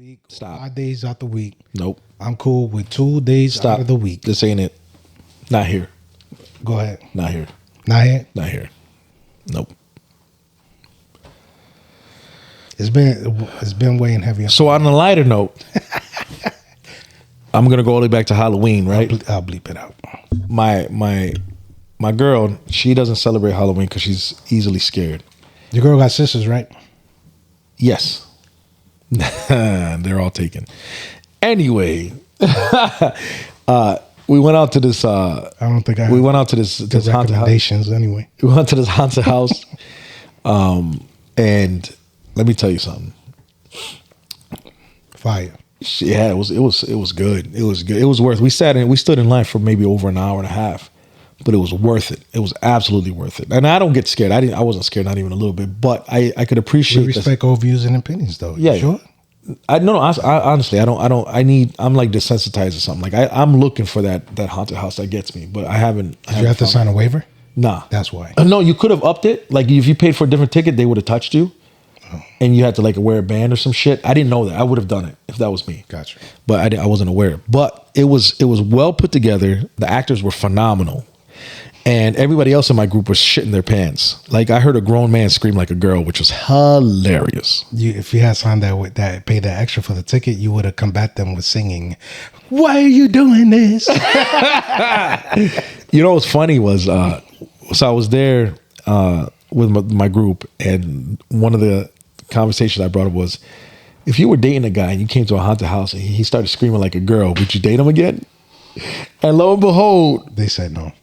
week. Stop. 5 days out the week. Nope. I'm cool with 2 days out of the week. This ain't it. Not here. Go ahead. Not here. Not here? Not here. Nope. It's been weighing heavy. So on a lighter note, I'm gonna go all the way back to Halloween, right? I'll bleep it out. My girl, she doesn't celebrate Halloween because she's easily scared. Your girl got sisters, right? Yes. They're all taken. Anyway, we went out to this. I don't think I. We went out to this haunted house. Recommendations anyway. We went to this haunted house, and let me tell you something. Fire. Yeah, it was good. It was good. It was worth. We stood in line for maybe over an hour and a half, but it was worth it. It was absolutely worth it. And I don't get scared. I wasn't scared, not even a little bit. But I could appreciate. We respect all views and opinions, though. Yeah, you sure. I honestly, I'm like desensitized or something. Like I'm looking for that haunted house that gets me, but I haven't. Did you have to sign a waiver? Nah, that's why. No, you could have upped it. Like if you paid for a different ticket, they would have touched you. And you had to like wear a band or some shit. I didn't know that. I would have done it if that was me. Gotcha. But I wasn't aware. But it was well put together. The actors were phenomenal, and everybody else in my group was shitting their pants. Like I heard a grown man scream like a girl, which was hilarious. If you had signed that paid that extra for the ticket, you would have combat them with singing. Why are you doing this? You know what's funny was so I was there with my group, and one of the conversations I brought up was, if you were dating a guy and you came to a haunted house and he started screaming like a girl, would you date him again? And lo and behold, they said no.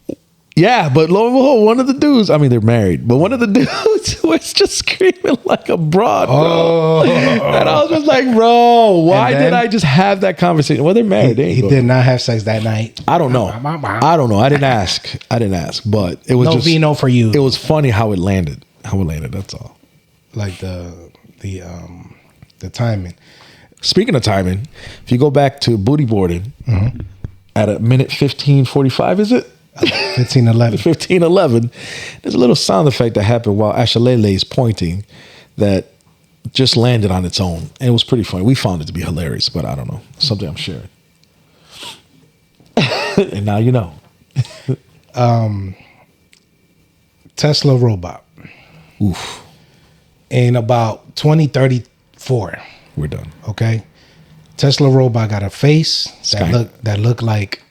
Yeah, but lo and behold, one of the dudes, I mean, they're married, but one of the dudes was just screaming like a broad, bro. Oh. And I was just like, bro, why did I just have that conversation? Well, they're married. He did not have sex that night. I don't know. I didn't ask, but it was no vino for you. It was funny how it landed. That's all. Like the timing. Speaking of timing, if you go back to booty boarding at a minute 15:45, is it? 15:11. There's a little sound effect that happened while Ashalele is pointing that just landed on its own. And it was pretty funny. We found it to be hilarious, but I don't know. Something I'm sharing. And now you know. Tesla robot. Oof. In about 2034. We're done. Okay. Tesla robot got a face that look like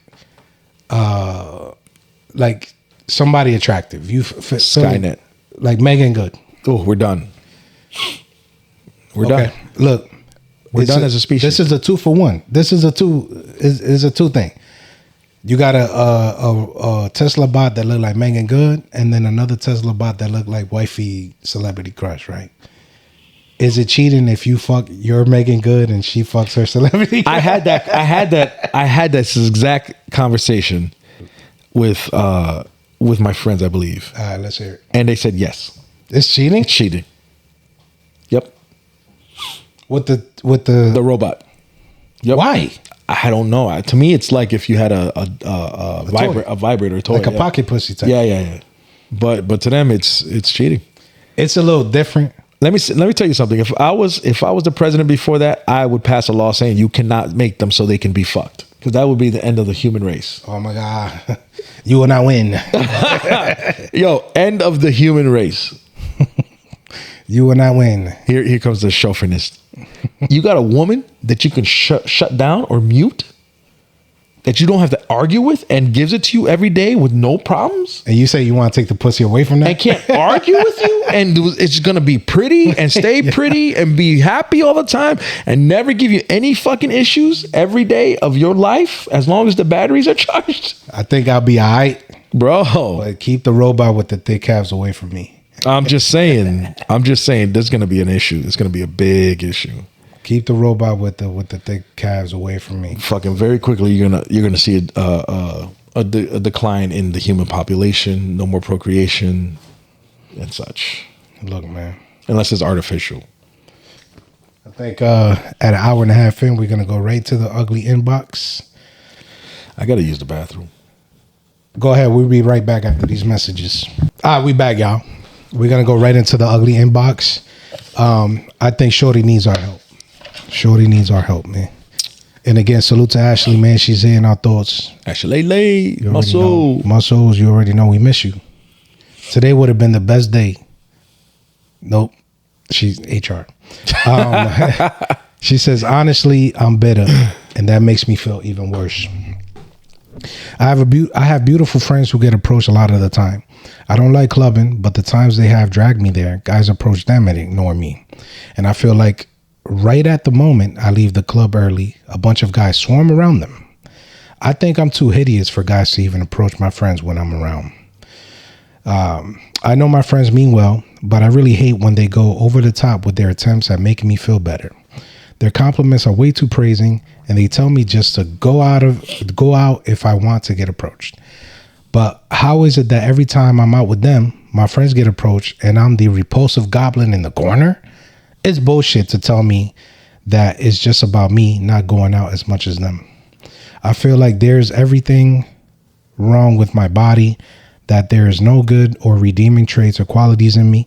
somebody attractive. Skynet. Like Megan Good. Oh, we're done. We're done. Look. We're done as a species. This is a 2-for-1. This is a two thing. You got a Tesla bot that look like Megan Good, and then another Tesla bot that look like wifey celebrity crush, right? Is it cheating if you fuck your Megan Good and she fucks her celebrity crush? I had this exact conversation with my friends, I believe. All right, let's hear it. And they said yes. It's cheating? It's cheating. Yep. With the robot. Yep. Why? I don't know. To me, it's like if you had a vibrator toy, like a pocket pussy type. Yeah. But to them, it's cheating. It's a little different. Let me tell you something. If I was the president before that, I would pass a law saying you cannot make them so they can be fucked, because that would be the end of the human race. Oh my God, you will not win. Yo, end of the human race. You will not win. Here comes the chauvinist. You got a woman that you can shut down or mute, that you don't have to argue with, and gives it to you every day with no problems. And you say you want to take the pussy away from that? And can't argue with you, and it's going to be pretty and stay pretty and be happy all the time and never give you any fucking issues every day of your life as long as the batteries are charged. I think I'll be all right. Bro. But keep the robot with the thick calves away from me. I'm just saying there's going to be an issue. It's going to be a big issue. Keep the robot with the thick calves away from me. Fucking very quickly, you're gonna see a decline in the human population. No more procreation and such. Look, man. Unless it's artificial. I think at an hour and a half in, we're gonna go right to the ugly inbox. I gotta use the bathroom. Go ahead. We'll be right back after these messages. All right, we back, y'all. We're gonna go right into the ugly inbox. I think Shorty needs our help. Shorty needs our help, man. And again, salute to Ashley, man. She's here in our thoughts. Ashley Lay, Muscles, you already know we miss you. Today would have been the best day. Nope. She's HR. She says, honestly, I'm bitter, and that makes me feel even worse. I have beautiful friends who get approached a lot of the time. I don't like clubbing, but the times they have dragged me there, guys approach them and ignore me. And I feel like right at the moment I leave the club early, a bunch of guys swarm around them. I think I'm too hideous for guys to even approach my friends when I'm around. I know my friends mean well, but I really hate when they go over the top with their attempts at making me feel better. Their compliments are way too praising, and they tell me just to go out if I want to get approached. But how is it that every time I'm out with them, my friends get approached and I'm the repulsive goblin in the corner? It's bullshit to tell me that it's just about me not going out as much as them. I feel like there's everything wrong with my body, that there is no good or redeeming traits or qualities in me.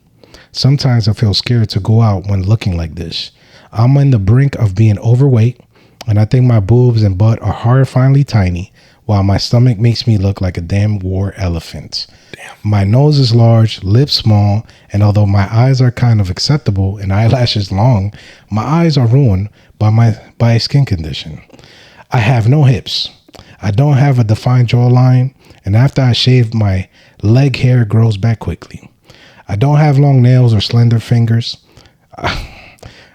Sometimes I feel scared to go out when looking like this. I'm on the brink of being overweight, and I think my boobs and butt are horrifyingly tiny, while my stomach makes me look like a damn war elephant. Damn. My nose is large, lips small, and although my eyes are kind of acceptable and eyelashes long, my eyes are ruined by a skin condition. I have no hips. I don't have a defined jawline, and after I shave, my leg hair grows back quickly. I don't have long nails or slender fingers.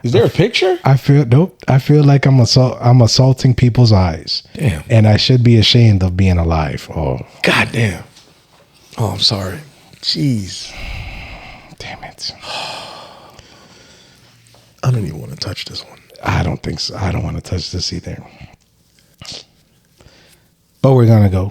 Is there a picture? I feel like I'm assaulting people's eyes. Damn. And I should be ashamed of being alive. Oh, God damn. Oh, I'm sorry. Jeez. Damn it. I don't even want to touch this one. I don't think so. I don't want to touch this either. But we're going to go.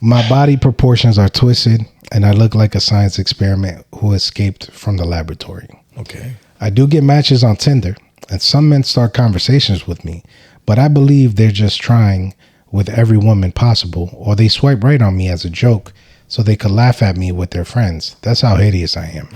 My body proportions are twisted, and I look like a science experiment who escaped from the laboratory. Okay. I do get matches on Tinder, and some men start conversations with me, but I believe they're just trying with every woman possible, or they swipe right on me as a joke so they could laugh at me with their friends. That's how hideous I am.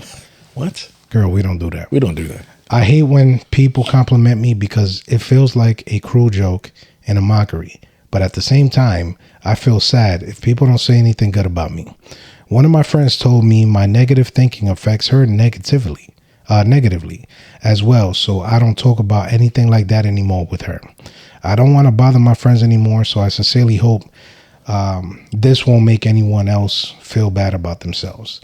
What? Girl, we don't do that. We don't do that. I hate when people compliment me because it feels like a cruel joke and a mockery. But at the same time, I feel sad if people don't say anything good about me. One of my friends told me my negative thinking affects her negatively as well, so I don't talk about anything like that anymore with her. I don't want to bother my friends anymore, so I sincerely hope this won't make anyone else feel bad about themselves.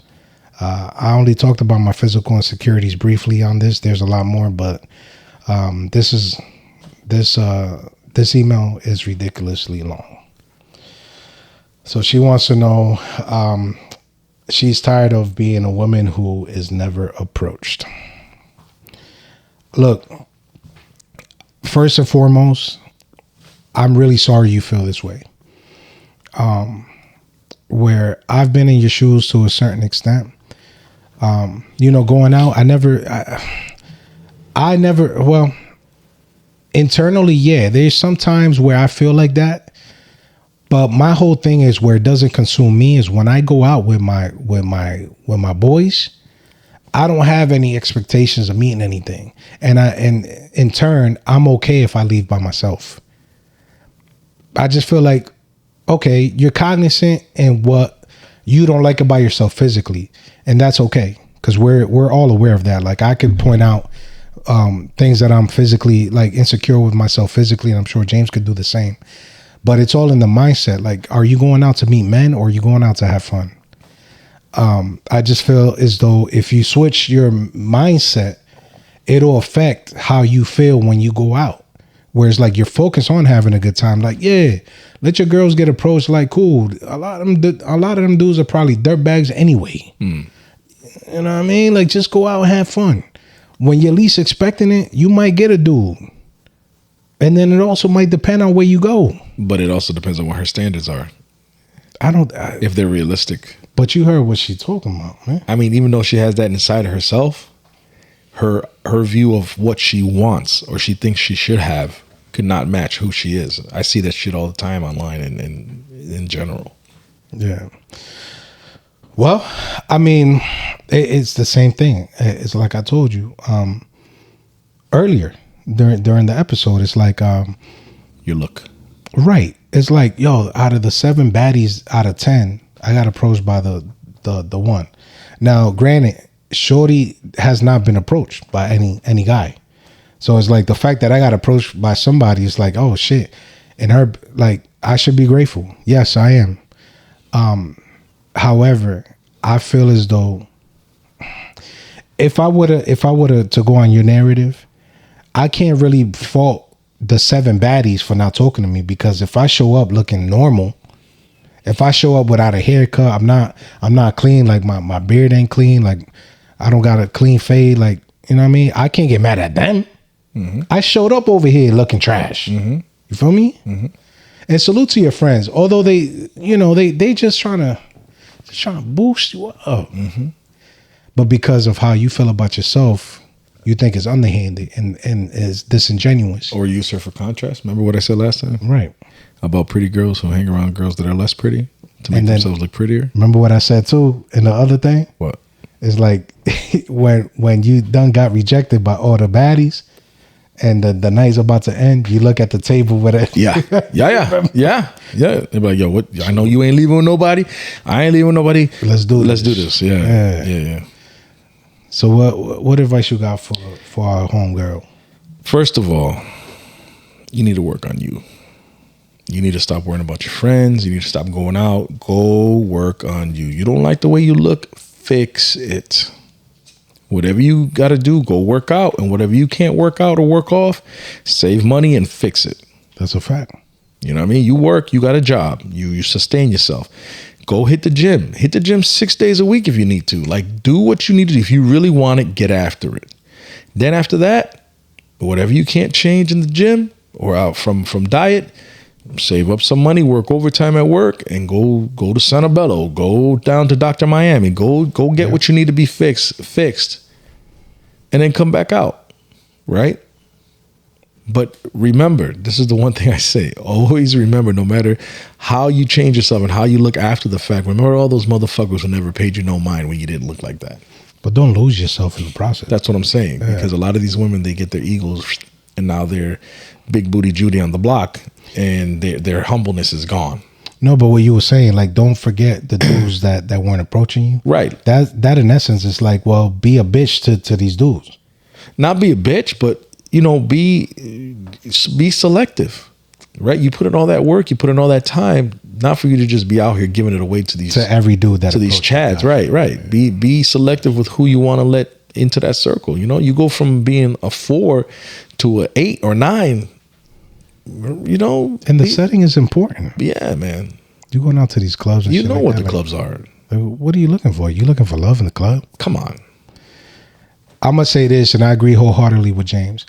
I only talked about my physical insecurities briefly on this. There's a lot more, but this email is ridiculously long. So she wants to know, she's tired of being a woman who is never approached. Look, first and foremost, I'm really sorry you feel this way. Where I've been in your shoes to a certain extent. Going out, I never, well, internally, yeah, there's some times where I feel like that. But my whole thing is where it doesn't consume me is when I go out with my boys, I don't have any expectations of meeting anything. And in turn, I'm okay if I leave by myself. I just feel like, okay, you're cognizant in what you don't like about yourself physically, and that's okay because we're all aware of that. Like I could point out things that I'm physically like insecure with myself physically, and I'm sure James could do the same. But it's all in the mindset. Like, are you going out to meet men or are you going out to have fun? I just feel as though if you switch your mindset, it'll affect how you feel when you go out. Whereas like you're focused on having a good time. Like, yeah, let your girls get approached. Like, cool. A lot of them dudes are probably dirtbags anyway. You know what I mean? Like, just go out and have fun. When you're least expecting it, you might get a dude. And then it also might depend on where you go. But it also depends on what her standards are. If they're realistic. But you heard what she's talking about, man. I mean, even though she has that inside of herself, her view of what she wants or she thinks she should have could not match who she is. I see that shit all the time online and in general. Yeah. Well, I mean, it's the same thing. It's like I told you earlier. during the episode. It's like Your look. right. It's like, yo, out of the 7 baddies out of 10, I got approached by the one. Now, granted, Shorty has not been approached by any guy. So it's like the fact that I got approached by somebody is like, oh shit. And her, like, I should be grateful. Yes, I am. However, I feel as though if I would to go on your narrative, I can't really fault the 7 baddies for not talking to me, because if I show up looking normal, if I show up without a haircut, I'm not clean, like my beard ain't clean, like I don't got a clean fade, like, you know what I mean? I can't get mad at them. Mm-hmm. I showed up over here looking trash. Mm-hmm. You feel me? Mm-hmm. And salute to your friends, although they, you know, they just trying to boost you up. Mm-hmm. But because of how you feel about yourself, you think it's underhanded and is disingenuous. Or use her for contrast. Remember what I said last time? Right. About pretty girls who hang around girls that are less pretty to make themselves look prettier. Remember what I said too in the other thing? What? It's like when you done got rejected by all the baddies and the night's about to end, you look at the table with it. Yeah. They're like, yo, what? I know you ain't leaving with nobody. I ain't leaving with nobody. Let's do this. Yeah. So what advice you got for our homegirl? First of all, you need to work on you. You need to stop worrying about your friends. You need to stop going out. Go work on you. You don't like the way you look, fix it. Whatever you got to do, go work out. And whatever you can't work out or work off, save money and fix it. That's a fact. You know what I mean? You work, you got a job, you sustain yourself. Go hit the gym. Hit the gym 6 days a week if you need to. Like, do what you need to do. If you really want it, get after it. Then after that, whatever you can't change in the gym or out from diet, save up some money, work overtime at work, and go to Santabello. Go down to Dr. Miami. Go get what you need to be fixed, and then come back out, right? But remember, this is the one thing I say. Always remember, no matter how you change yourself and how you look after the fact, remember all those motherfuckers who never paid you no mind when you didn't look like that. But don't lose yourself in the process. That's what I'm saying. Yeah. Because a lot of these women, they get their egos and now they're big booty Judy on the block and their humbleness is gone. No, but what you were saying, like, don't forget the dudes that weren't approaching you. Right. That in essence is like, well, be a bitch to these dudes. Not be a bitch, but you know, be selective, right? You put in all that work, you put in all that time, not for you to just be out here giving it away to every dude that to these chads, right? Yeah. Be selective with who you want to let into that circle. You know, you go from being a 4 to a 8 or 9. You know, and the setting is important. Yeah, man. You going out to these clubs, and you know like what that, the clubs are. Like, what are you looking for? You looking for love in the club? Come on. I'm gonna say this, and I agree wholeheartedly with James.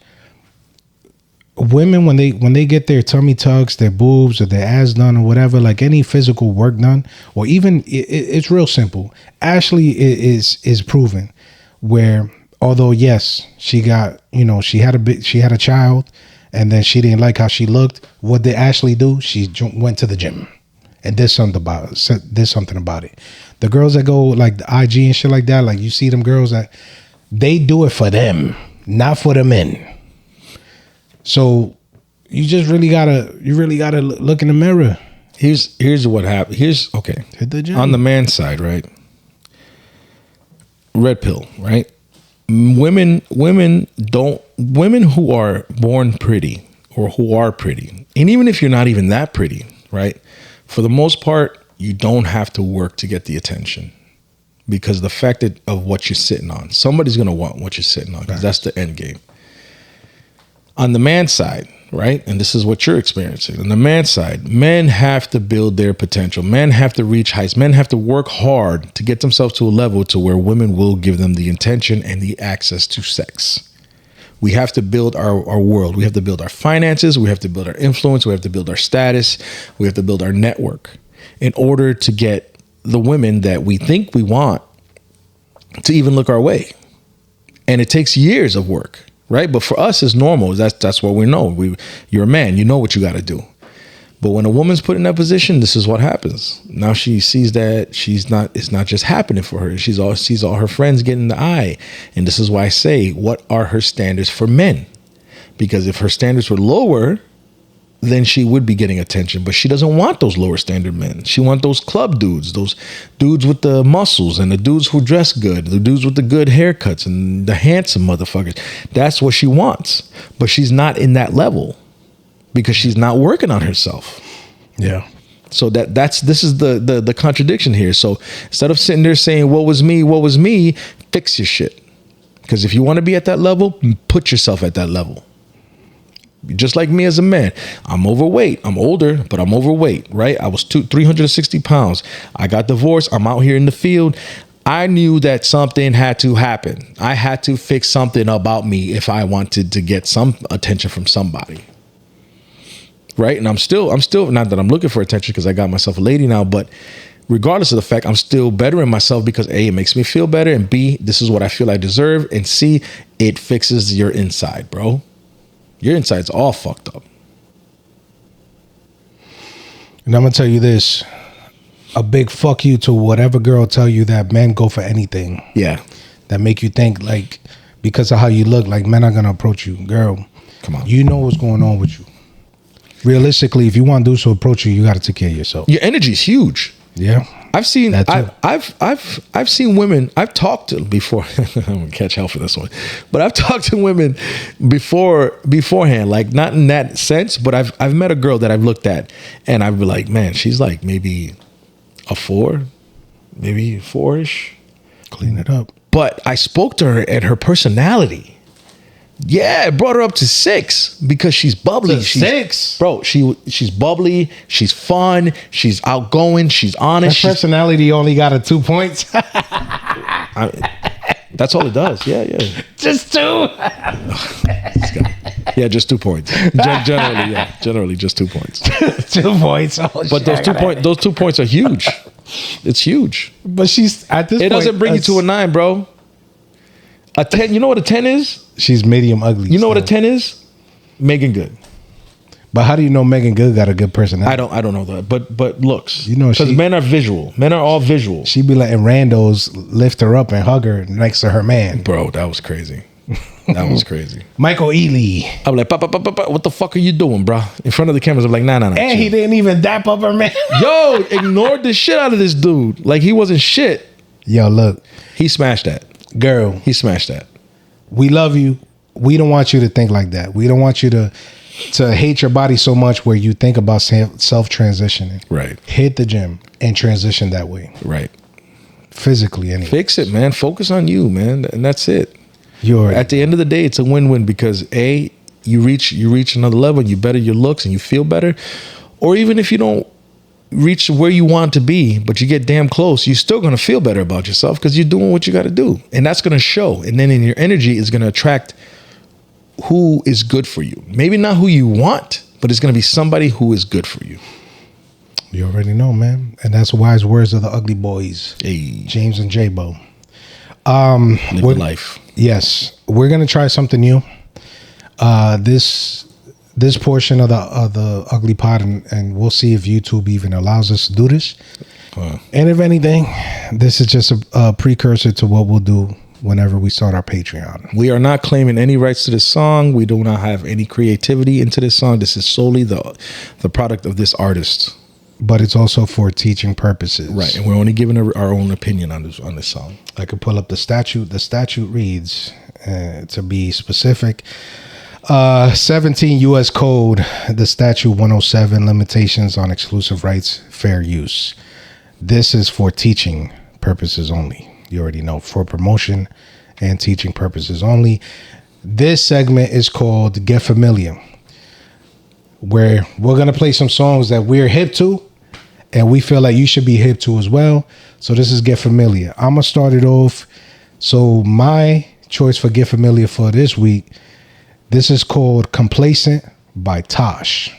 Women, when they get their tummy tucks, their boobs, or their ass done, or whatever, like any physical work done, or even it's real simple. Ashley is proven where, although yes, she got, you know, she had a child, and then she didn't like how she looked. What did Ashley do? She went to the gym and did something about it. The girls that go like the IG and shit like that, like you see them girls that they do it for them, not for the men. So you just really gotta look in the mirror. Here's what happened. Okay. Hit the gym. On the man side, right? Red pill, right? Women who are born pretty or who are pretty, and even if you're not even that pretty, right? For the most part, you don't have to work to get the attention, because the fact of what you're sitting on, somebody's gonna want what you're sitting on, because that's the end game. On the man side, right? And this is what you're experiencing. On the man side, men have to build their potential. Men have to reach heights. Men have to work hard to get themselves to a level to where women will give them the intention and the access to sex. We have to build our world. We have to build our finances. We have to build our influence. We have to build our status. We have to build our network in order to get the women that we think we want to even look our way. And it takes years of work. Right, but for us, it's normal. That's what we know. You're a man. You know what you got to do. But when a woman's put in that position, this is what happens. Now she sees that it's not just happening for her. She sees all her friends getting the eye, and this is why I say, what are her standards for men? Because if her standards were lower, then she would be getting attention. But she doesn't want those lower standard men. She wants those club dudes, those dudes with the muscles and the dudes who dress good, the dudes with the good haircuts and the handsome motherfuckers. That's what she wants. But she's not in that level because she's not working on herself. Yeah. So this is the contradiction here. So instead of sitting there saying, woe was me, fix your shit. Because if you want to be at that level, put yourself at that level. Just like me as a man, I'm overweight. I'm older, but I'm overweight, right? I was 360 pounds. I got divorced. I'm out here in the field. I knew that something had to happen. I had to fix something about me if I wanted to get some attention from somebody. Right? And I'm still not that I'm looking for attention because I got myself a lady now, but regardless of the fact, I'm still bettering myself because A, it makes me feel better, and B, this is what I feel I deserve, and C, it fixes your inside, bro. Your inside's all fucked up. And I'm gonna tell you this: a big fuck you to whatever girl tell you that men go for anything. Yeah. That make you think like because of how you look, like men are gonna approach you. Girl, come on. You know what's going on with you. Realistically, if you want dudes to approach you, you got to take care of yourself. Your energy's huge. Yeah. I've seen I've seen women I've talked to before. I'm gonna catch hell for this one, but I've talked to women beforehand, like not in that sense, but I've met a girl that I've looked at and I've been like, man, she's like maybe a 4, maybe 4-ish. Clean it up. But I spoke to her and her personality. Yeah, it brought her up to 6 because she's bubbly. She's 6, bro. She's bubbly. She's fun. She's outgoing. She's honest. Her personality only got a 2 points. That's all it does. Yeah. Just 2. Yeah, just 2 points. Generally, just 2 points. 2 points. Oh, but those 2 points are huge. It's huge. But she's at this. It doesn't bring you to a 9, bro. A 10. You know what a 10 is? She's medium ugly. You know what a 10 is? Megan Good. But how do you know Megan Good got a good personality? I don't know that. But looks. You know, because men are visual. Men are all visual. She be letting randos lift her up and hug her next to her man. Bro, that was crazy. That was crazy. Michael Ealy. I'm like, what the fuck are you doing, bro? In front of the cameras, I'm like, nah. And chill. He didn't even dap up her man. Yo, ignored the shit out of this dude. Like he wasn't shit. Yo, look. He smashed that. Girl. He smashed that. We love you. We don't want you to think like that. We don't want you to hate your body so much where you think about self-transitioning. Right. Hit the gym and transition that way. Right. Physically, anyway. Fix it, man. Focus on you, man. And that's it. At the end of the day, it's a win-win because A, you reach another level and you better your looks and you feel better. Or even if you don't reach where you want to be, but you get damn close, you're still going to feel better about yourself because you're doing what you got to do. And that's going to show. And then in your energy is going to attract who is good for you. Maybe not who you want, but it's going to be somebody who is good for you. You already know, man. And that's wise words of the ugly boys. Hey. James and Jaybo. Live life. Yes. We're going to try something new. This portion of the ugly pod, and we'll see if YouTube even allows us to do this. And if anything, this is just a precursor to what we'll do whenever we start our Patreon. We are not claiming any rights to this song. We do not have any creativity into this song. This is solely the product of this artist. But it's also for teaching purposes. Right. And we're only giving our own opinion on this song. I could pull up the statute. The statute reads, to be specific, 17 U.S. Code, the statute 107, limitations on exclusive rights, fair use. This is for teaching purposes only. You already know, for promotion and teaching purposes only. This segment is called Get Familiar, where we're going to play some songs that we're hip to and we feel like you should be hip to as well. So this is Get Familiar. I'm going to start it off. So my choice for Get Familiar for this week, this is called Complacent by Tash.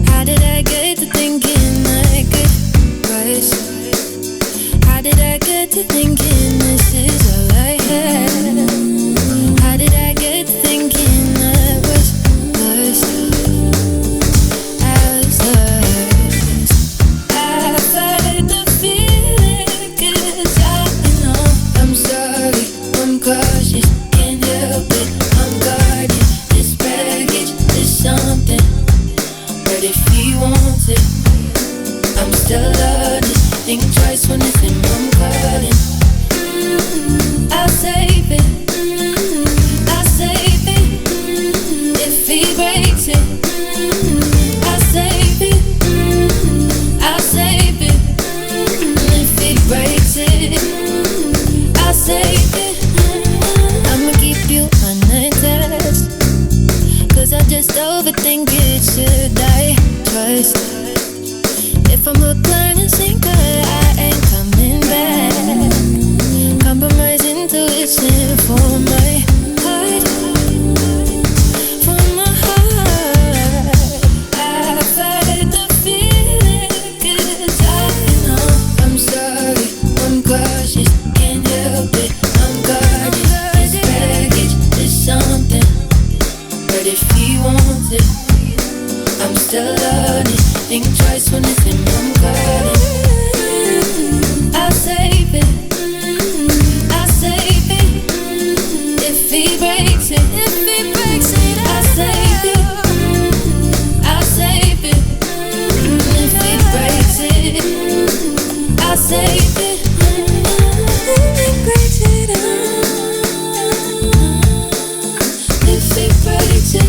How did I get to thinking I could rise? get to thinking this is all I had? How did I get to thinking I was lost? I was lost. I fight the feeling 'cause I know I'm sorry, I'm cautious, can't help it, I'm guarded. This baggage is something, but if he wants it, I'm still honest. Think twice when it's him I'm calling. I'll save it, I'll save it. If he breaks it, I'll save it, I'll save it. If he breaks it, I'll save it. I'ma keep you unattached, 'cause I just overthink it. Should I trust? If I'm a blind and sinker, I ain't coming back. Compromise intuition for my heart, for my heart. I fight the feeling 'cause I know I'm sorry, I'm cautious, can't help it, I'm guarded. This baggage is something, but if he wants it, I'm still honest. Think twice when it's him I'm calling. I'll save it, I'll save it. If he breaks it, I'll save it, I'll save it. If he breaks it, I'll save it. If he breaks it, if he breaks it.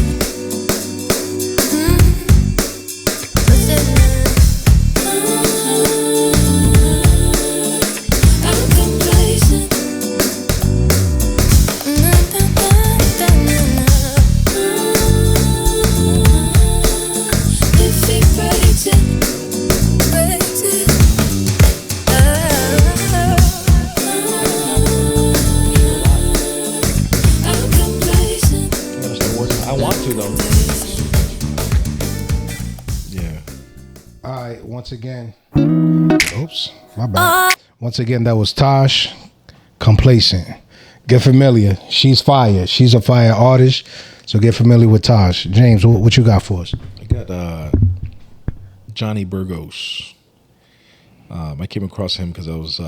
Once again, oops, my bad. Once again, that was Tash, Complacent. Get familiar. She's fire. She's a fire artist. So get familiar with Tash. James, what you got for us? I got Johnny Burgos. I came across him because I was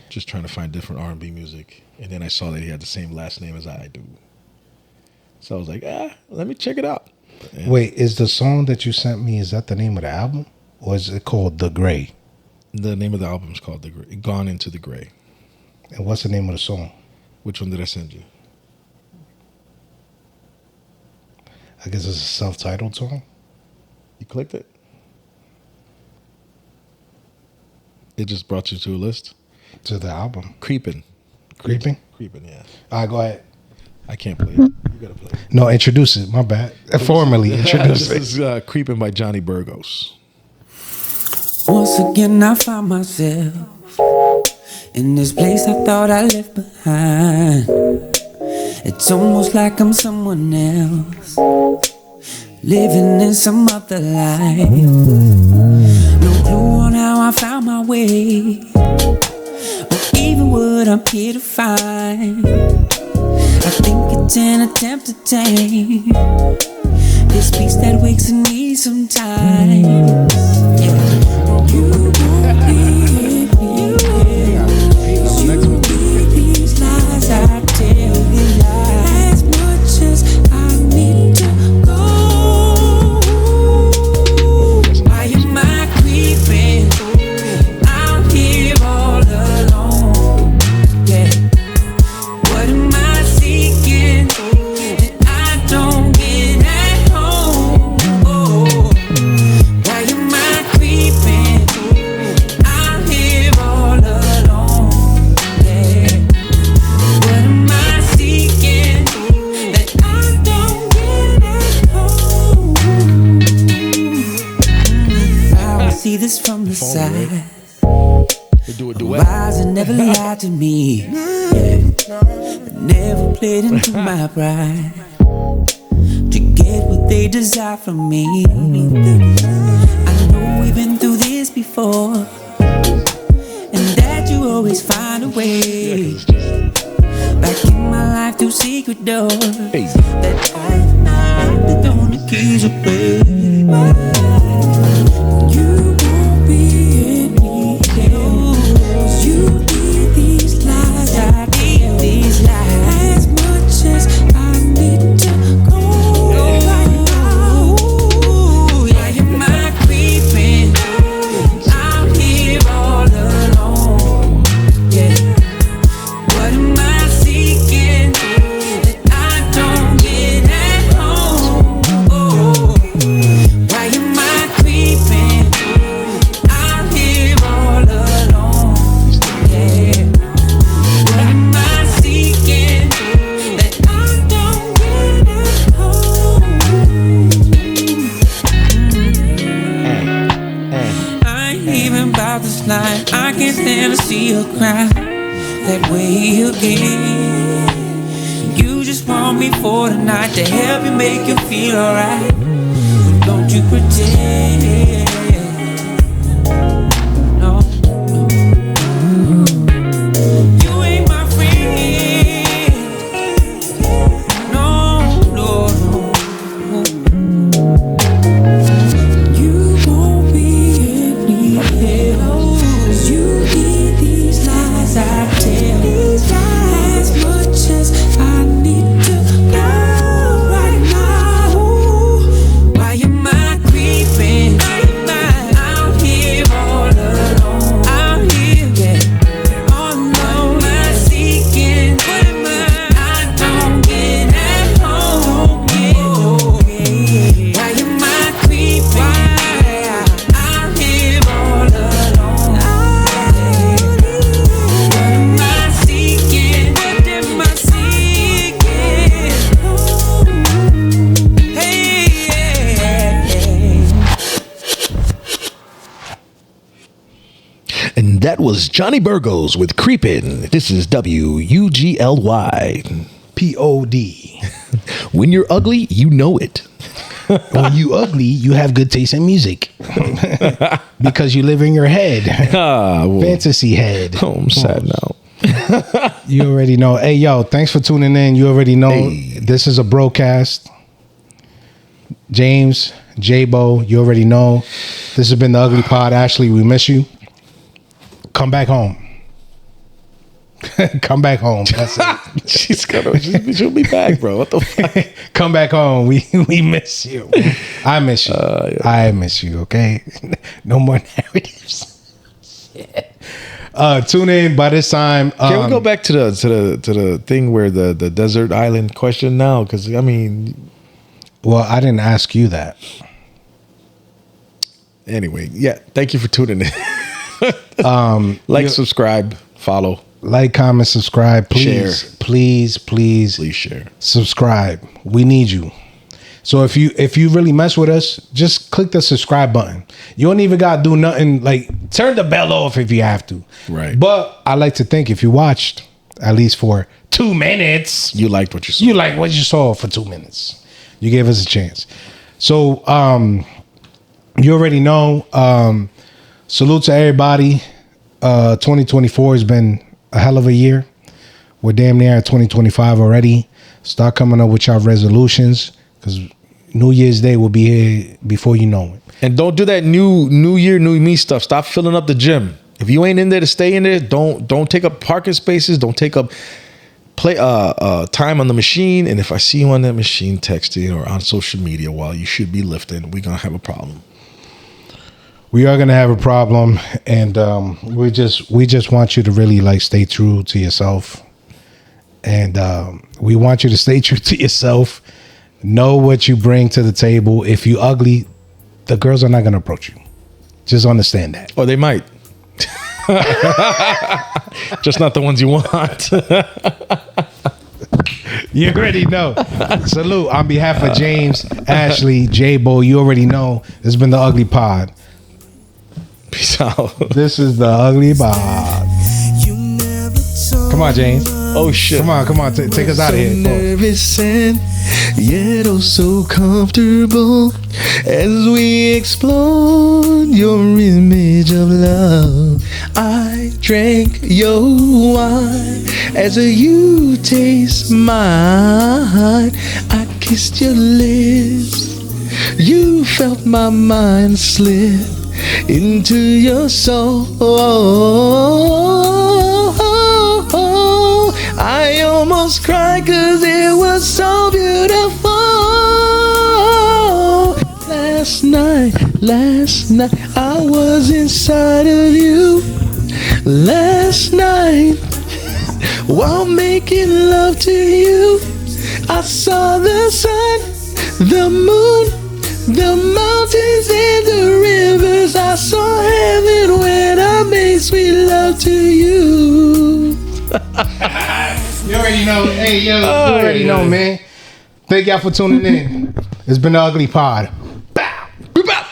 just trying to find different R&B music, and then I saw that he had the same last name as I do. So I was like, let me check it out. And wait, is the song that you sent me, is that the name of the album? Or is it called The Gray? The name of the album is called The Gray. Gone Into the Gray. And what's the name of the song? Which one did I send you? I guess it's a self-titled song. You clicked it? It just brought you to a list? To the album. Creepin. Creepin? Creepin, yeah. All right, go ahead. I can't play it. You gotta play it. No, introduce it. My bad. Formally introduce it. This is Creepin by Johnny Burgos. Once again I found myself in this place I thought I left behind. It's almost like I'm someone else, living in some other life. No clue on how I found my way, or even what I'm here to find. I think it's an attempt to tame this beast that wakes in me sometimes. Yeah. You won't be these lies I tell you, as much as I need to go. Why am I creeping out here all alone? Yeah. What am I seeking that I don't get at home? Oh. Why am I creeping out here all alone? Yeah. What am I seeking that I don't get at home? I will see this from the side. They do a My duet. eyes have never lied to me. Yeah. But never played into my pride to get what they desire from me. I know we've been through this before, and that you always find a way back in my life through secret doors that I don't the keys away. You won't be any else. You need these lies, I need these lies as much as I need to go right now. Why am I creeping out here all alone? Yeah. What am I seeking that I don't get at home? Oh, why am I creeping out here all alone? Yeah. What am I seeking that I don't get at home? I ain't even about this life. I can't stand to see her cry that way again. You just want me for the night to help you make you feel alright. But don't you pretend. No. You ain't my friend. No, no, no. You won't be any else. You need these lies I tell. These lies as much as I need to go right now. Why am I creeping out here all alone? Out here, yeah, all alone. What am I seeking? What am I don't get at home? Yeah. Why am I creeping out here all alone? What am I seeking? What am I seeking? Hey, And that was Johnny Burgos with Creepin. This is WUGLY. P.O.D. When you're ugly, you know it. When you ugly, you have good taste in music. Because you live in your head. Fantasy head. Oh, I'm sad now. You already know. Hey, yo, thanks for tuning in. You already know this is a broadcast. James, Jaybo, you already know. This has been the Ugly Pod. Ashley, we miss you. Come back home. Come back home. That's it. She'll be back, bro. What the fuck? Come back home. We miss you. I miss you. Yeah. I miss you. Okay. No more narratives. Tune in by this time. Can we go back to the thing where the desert island question now? Because I mean, Well, I didn't ask you that. anyway, yeah. Thank you for tuning in. You- subscribe, follow, Like, comment, subscribe. Please, Share. please, please, please share. subscribe. We need you. So if you really mess with us, just click the subscribe button. You don't even gotta do nothing. Like, turn the bell off if you have to. Right. But I like to think if you watched at least for 2 minutes, You liked what you saw. you like what you saw for 2 minutes. You gave us a chance. So you already know. Salute to everybody. 2024 has been a hell of a year. We're damn near at 2025 already. Start coming up with your resolutions, because New Year's Day will be here before you know it. And don't do that new year, new me stuff. Stop filling up the gym. If you ain't in there to stay in there, don't take up parking spaces. Don't take up time on the machine. And if I see you on that machine texting or on social media while you should be lifting, we're gonna have a problem. We are gonna have a problem, and we just want you to really like stay true to yourself, and we want you to stay true to yourself. Know what you bring to the table. If you ugly, the girls are not gonna approach you. Just understand that. Or they might. Just not the ones you want. You already know. Salute on behalf of James, Ashley, Jaybo. You already know. This has been the Ugly Pod. Peace out. This is the Ugly Pod. Come on, James. Oh shit! Come on, take us out of here. Go. Nervous and yet oh so comfortable as we explored your image of love. I drank your wine as you taste mine. I kissed your lips. You felt my mind slip into your soul. I almost cried 'cause it was so beautiful. Last night I was inside of you. Last night while making love to you, I saw the sun, the moon, the mountains and the rivers. I saw heaven when I made sweet love to you. You already know. Hey, yo, you already know, man. Thank y'all for tuning in. It's been the Ugly Pod. Bow. Bow.